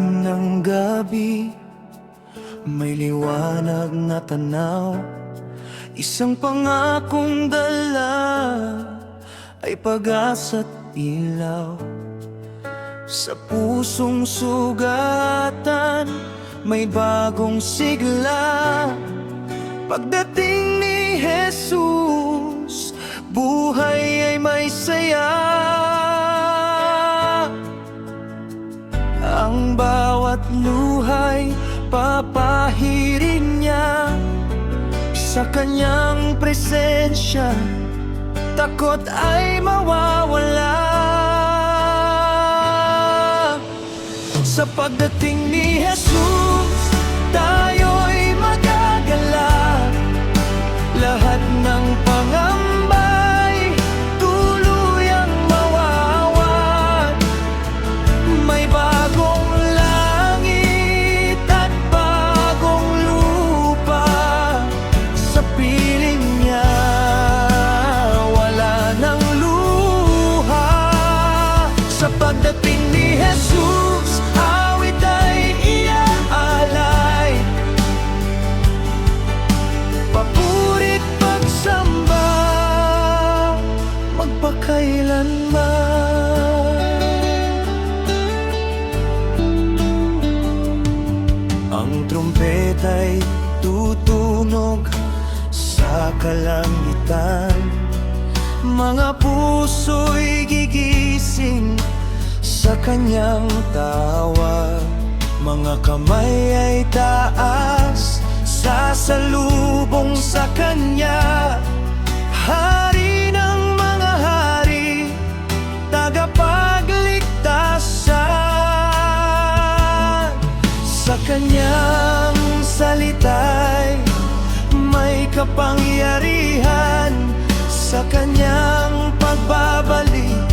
ilalim ng gabi, may liwanag na tanaw. Isang pangakong dala ay pag-asa't ilaw. Sa pusong sugatan, may bagong sigla. Pagdating ni Jesus, buhay ay may saya. Ang bawat luhay, papahirin niya. Sa kanyang presensya, takot ay mawawala. Sa pagdating ni Jesus, tayo'y magagalak. Lahat ng pangambay, tuluyang mawawat. May bagong langit at bagong lupa. Sa piling niya, wala nang luha. Sa pagdating ni Jesus, awit ay iaalay. Papurit pagsamba, magpakailanman. Ang trumpeta'y tutunog sa kalangitan. Mga puso'y gigising sa kanyang tawag. Mga kamay ay taas, sasalubong sa kanya. Hari ng mga hari, tagapagligtasan. Sa kanyang salita'y may kapangyarihan. Sa kanyang pagbabalik,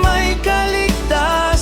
may kaligtasan.